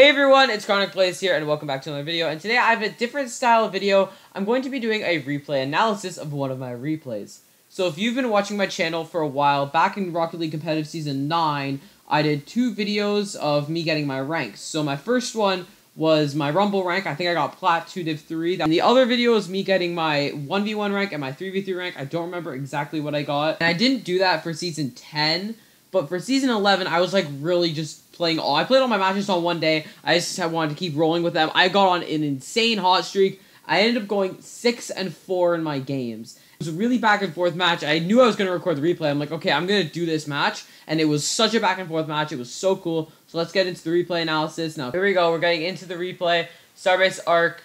Hey everyone, it's Chronic Plays here, and welcome back to another video. And today I have a different style of video. I'm going to be doing a replay analysis of one of my replays. So if you've been watching my channel for a while, back in Rocket League Competitive Season 9, I did 2 videos of me getting my ranks. So my first one was my Rumble rank. I think I got Plat 2 Div 3. And the other video was me getting my 1v1 rank and my 3v3 rank. I don't remember exactly what I got. And I didn't do that for Season 10. But for Season 11, I was like really just playing all. I played all my matches on one day. I just wanted to keep rolling with them. I got on an insane hot streak. I ended up going 6-4 in my games. It was a really back and forth match. I knew I was going to record the replay. I'm like, okay, I'm going to do this match. And it was such a back and forth match. It was so cool. So let's get into the replay analysis. Now, here we go. We're getting into the replay. Starbase Arc.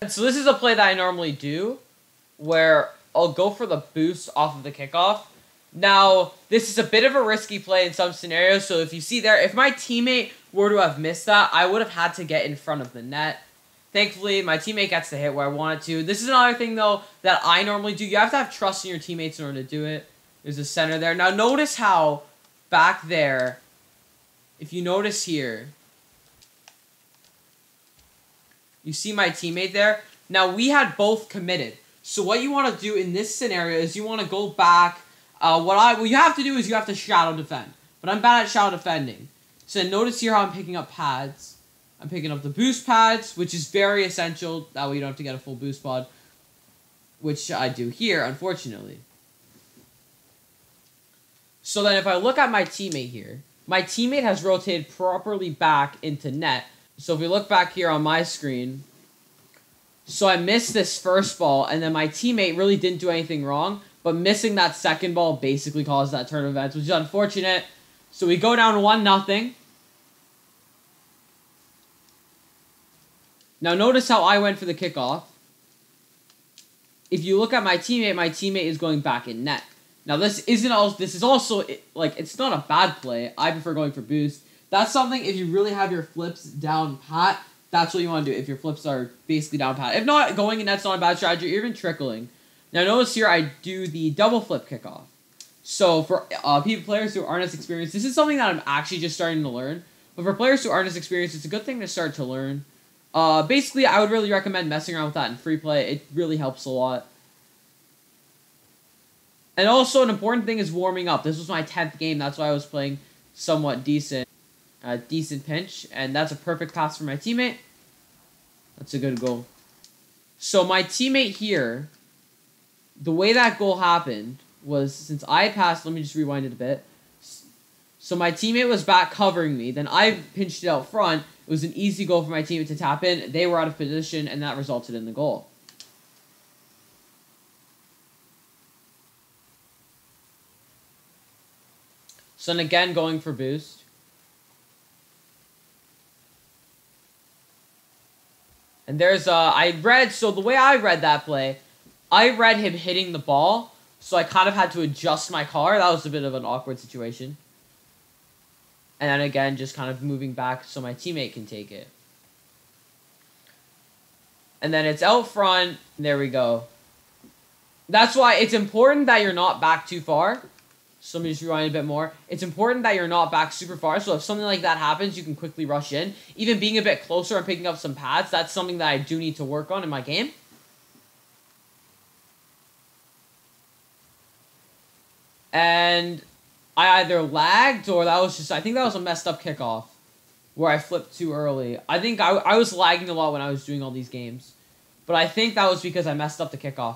So this is a play that I normally do, where I'll go for the boost off of the kickoff. Now, this is a bit of a risky play in some scenarios, so if you see there, if my teammate were to have missed that, I would have had to get in front of the net. Thankfully, my teammate gets the hit where I want it to. This is another thing, though, that I normally do. You have to have trust in your teammates in order to do it. There's a center there. Now, notice how back there, if you notice here, you see my teammate there? Now, we had both committed. So what you want to do in this scenario is you want to go back. What you have to do is you have to shadow defend. But I'm bad at shadow defending. So notice here how I'm picking up pads. I'm picking up the boost pads, which is very essential. That way you don't have to get a full boost pod. Which I do here, unfortunately. So then if I look at my teammate here, my teammate has rotated properly back into net. So if we look back here on my screen, so I missed this first ball, and then my teammate really didn't do anything wrong. But missing that second ball basically caused that turn of events, which is unfortunate. So we go down 1-0. Now notice how I went for the kickoff. If you look at my teammate is going back in net. Now this is also like, it's not a bad play. I prefer going for boost. That's something, if you really have your flips down pat, that's what you want to do if your flips are basically down pat. If not, going in net's not a bad strategy, or even trickling. Now notice here I do the double flip kickoff. So for players who aren't as experienced, this is something that I'm actually just starting to learn. But for players who aren't as experienced, it's a good thing to start to learn. Basically, I would really recommend messing around with that in free play. It really helps a lot. And also an important thing is warming up. This was my 10th game. That's why I was playing somewhat decent. Decent pinch. And that's a perfect pass for my teammate. That's a good goal. So my teammate here, the way that goal happened was, since I passed, let me just rewind it a bit. So my teammate was back covering me. Then I pinched it out front. It was an easy goal for my teammate to tap in. They were out of position, and that resulted in the goal. So then again, going for boost. And there's, so the way I read that play, I read him hitting the ball, so I kind of had to adjust my car. That was a bit of an awkward situation. And then again, just kind of moving back so my teammate can take it. And then it's out front. There we go. That's why it's important that you're not back too far. So let me just rewind a bit more. It's important that you're not back super far, so if something like that happens, you can quickly rush in. Even being a bit closer and picking up some pads, that's something that I do need to work on in my game. And I either lagged, or I think that was a messed up kickoff where I flipped too early. I think I was lagging a lot when I was doing all these games. But I think that was because I messed up the kickoff.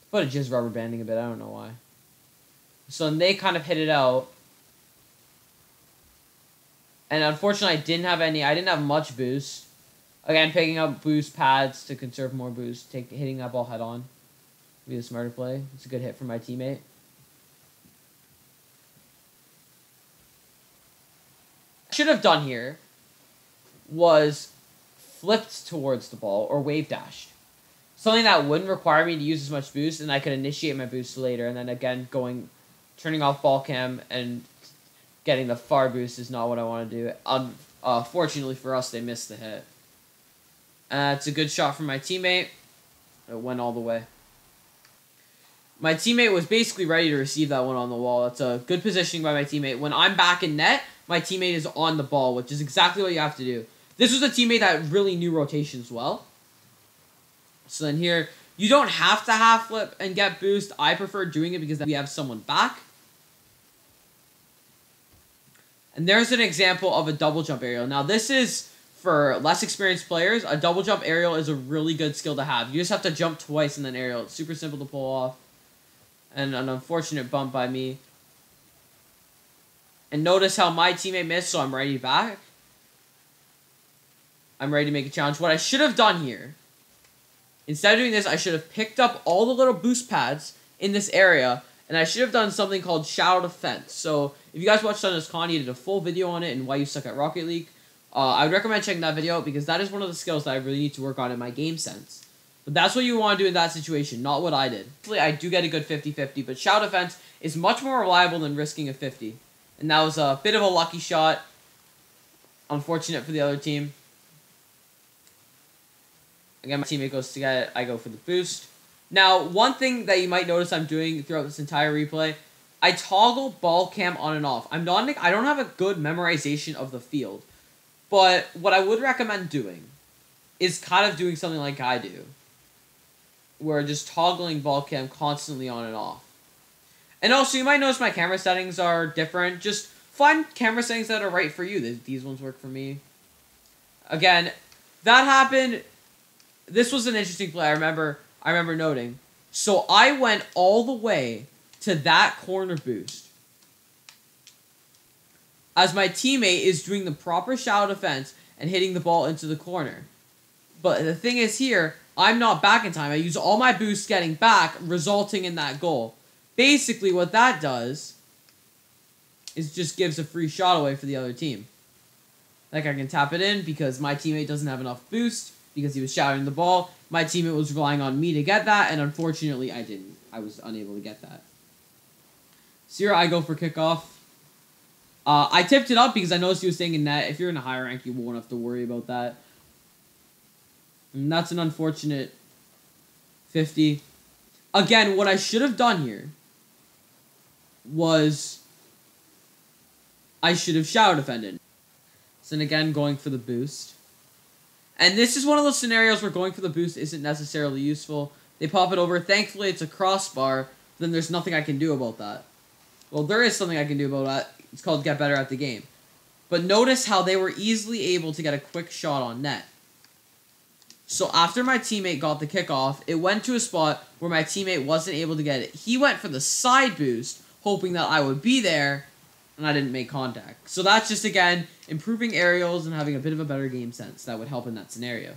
But it's just rubber banding a bit, I don't know why. So then they kind of hit it out. And unfortunately, I didn't have much boost. Again, picking up boost pads to conserve more boost, hitting that ball head on. Be a smarter play. It's a good hit from my teammate. Should have done here was flipped towards the ball or wave dashed. Something that wouldn't require me to use as much boost, and I could initiate my boost later. And then again, turning off ball cam and getting the far boost is not what I want to do. Fortunately for us, they missed the hit. It's a good shot from my teammate. It went all the way. My teammate was basically ready to receive that one on the wall. That's a good positioning by my teammate. When I'm back in net, my teammate is on the ball, which is exactly what you have to do. This was a teammate that really knew rotations well. So then here, you don't have to half flip and get boost. I prefer doing it because then we have someone back. And there's an example of a double jump aerial. Now this is for less experienced players. A double jump aerial is a really good skill to have. You just have to jump twice and then aerial. It's super simple to pull off. And an unfortunate bump by me. And notice how my teammate missed, so I'm ready back. I'm ready to make a challenge. What I should have done here, instead of doing this, I should have picked up all the little boost pads in this area, and I should have done something called Shoutout Defense. So, if you guys watched on his con, he did a full video on it and why you suck at Rocket League. I would recommend checking that video out because that is one of the skills that I really need to work on in my game sense. But that's what you want to do in that situation, not what I did. Hopefully, I do get a good 50-50, but Shoutout Defense is much more reliable than risking a 50. And that was a bit of a lucky shot. Unfortunate for the other team. Again, my teammate goes to get it. I go for the boost. Now, one thing that you might notice I'm doing throughout this entire replay, I toggle ball cam on and off. I don't have a good memorization of the field. But what I would recommend doing is kind of doing something like I do. Where just toggling ball cam constantly on and off. And also, you might notice my camera settings are different. Just find camera settings that are right for you. These ones work for me. Again, that happened. This was an interesting play. I remember noting. So I went all the way to that corner boost. As my teammate is doing the proper shallow defense and hitting the ball into the corner. But the thing is here, I'm not back in time. I use all my boosts getting back, resulting in that goal. Basically, what that does is just gives a free shot away for the other team. Like, I can tap it in because my teammate doesn't have enough boost because he was shouting the ball. My teammate was relying on me to get that, and unfortunately, I didn't. I was unable to get that. So here I go for kickoff. I tipped it up because I noticed he was staying in net. If you're in a higher rank, you won't have to worry about that. And that's an unfortunate 50. Again, what I should have done here was I should have shadow defended. So then again, going for the boost. And this is one of those scenarios where going for the boost isn't necessarily useful. They pop it over. Thankfully, it's a crossbar. Then there's nothing I can do about that. Well, there is something I can do about that. It's called get better at the game. But notice how they were easily able to get a quick shot on net. So after my teammate got the kickoff, it went to a spot where my teammate wasn't able to get it. He went for the side boost, hoping that I would be there, and I didn't make contact. So that's just, again, improving aerials and having a bit of a better game sense. That would help in that scenario.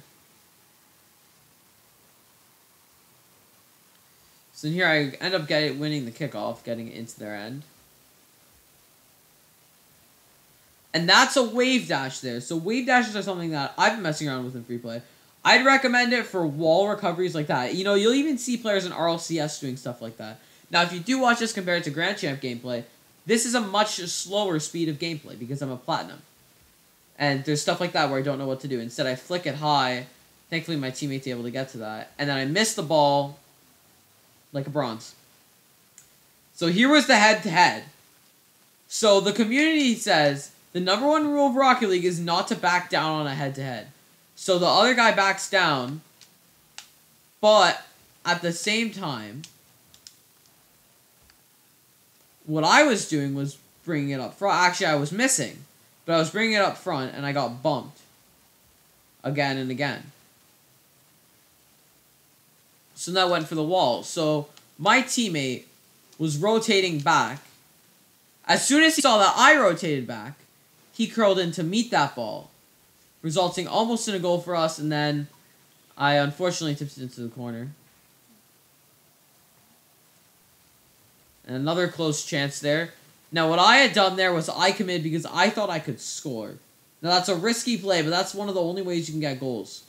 So here I end up winning the kickoff, getting it into their end. And that's a wave dash there. So wave dashes are something that I've been messing around with in free play. I'd recommend it for wall recoveries like that. You know, you'll even see players in RLCS doing stuff like that. Now, if you do watch this compared to Grand Champ gameplay, this is a much slower speed of gameplay because I'm a Platinum. And there's stuff like that where I don't know what to do. Instead, I flick it high. Thankfully, my teammate's able to get to that. And then I miss the ball like a bronze. So here was the head-to-head. So the community says the #1 rule of Rocket League is not to back down on a head-to-head. So the other guy backs down, but at the same time, what I was doing was bringing it up front. Actually, I was missing, but I was bringing it up front, and I got bumped again and again. So that went for the wall. So my teammate was rotating back. As soon as he saw that I rotated back, he curled in to meet that ball, resulting almost in a goal for us, and then I unfortunately tipped it into the corner. And another close chance there. Now, what I had done there was I committed because I thought I could score. Now, that's a risky play, but that's one of the only ways you can get goals.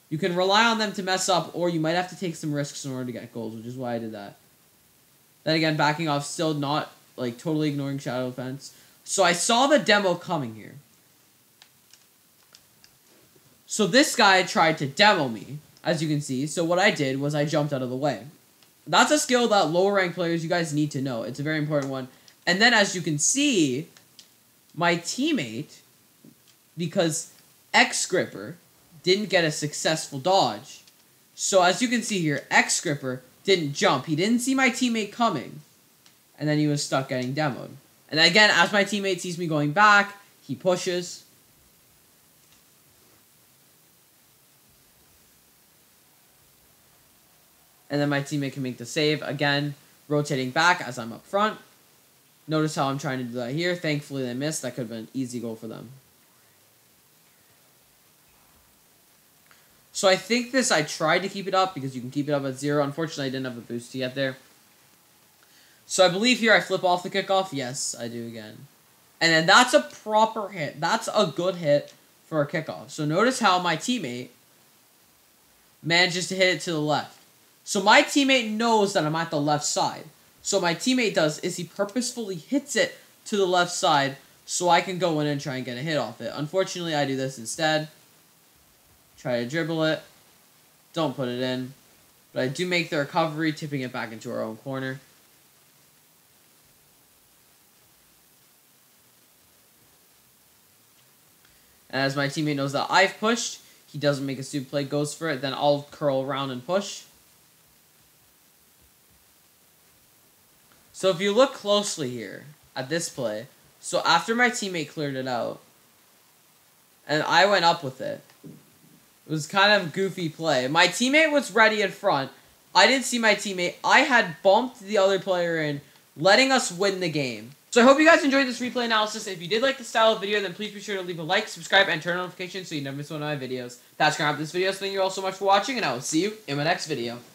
You can rely on them to mess up, or you might have to take some risks in order to get goals, which is why I did that. Then again, backing off, still not, like, totally ignoring shadow defense. So I saw the demo coming here. So this guy tried to demo me, as you can see. So what I did was I jumped out of the way. That's a skill that lower rank players, you guys need to know. It's a very important one. And then as you can see, my teammate, because X-Gripper didn't get a successful dodge. So as you can see here, X-Gripper didn't jump. He didn't see my teammate coming. And then he was stuck getting demoed. And again, as my teammate sees me going back, he pushes. And then my teammate can make the save. Again, rotating back as I'm up front. Notice how I'm trying to do that here. Thankfully, they missed. That could have been an easy goal for them. So I think I tried to keep it up because you can keep it up at 0. Unfortunately, I didn't have a boost to get there. So I believe here I flip off the kickoff. Yes, I do again. And then that's a proper hit. That's a good hit for a kickoff. So notice how my teammate manages to hit it to the left. So my teammate knows that I'm at the left side. So my teammate he purposefully hits it to the left side so I can go in and try and get a hit off it. Unfortunately, I do this instead. Try to dribble it. Don't put it in. But I do make the recovery, tipping it back into our own corner. And as my teammate knows that I've pushed, he doesn't make a stupid play, goes for it, then I'll curl around and push. So if you look closely here at this play, so after my teammate cleared it out, and I went up with it, it was kind of a goofy play. My teammate was ready in front. I didn't see my teammate. I had bumped the other player in, letting us win the game. So I hope you guys enjoyed this replay analysis. If you did like the style of video, then please be sure to leave a like, subscribe, and turn on notifications so you never miss one of my videos. That's going to wrap this video. So thank you all so much for watching, and I will see you in my next video.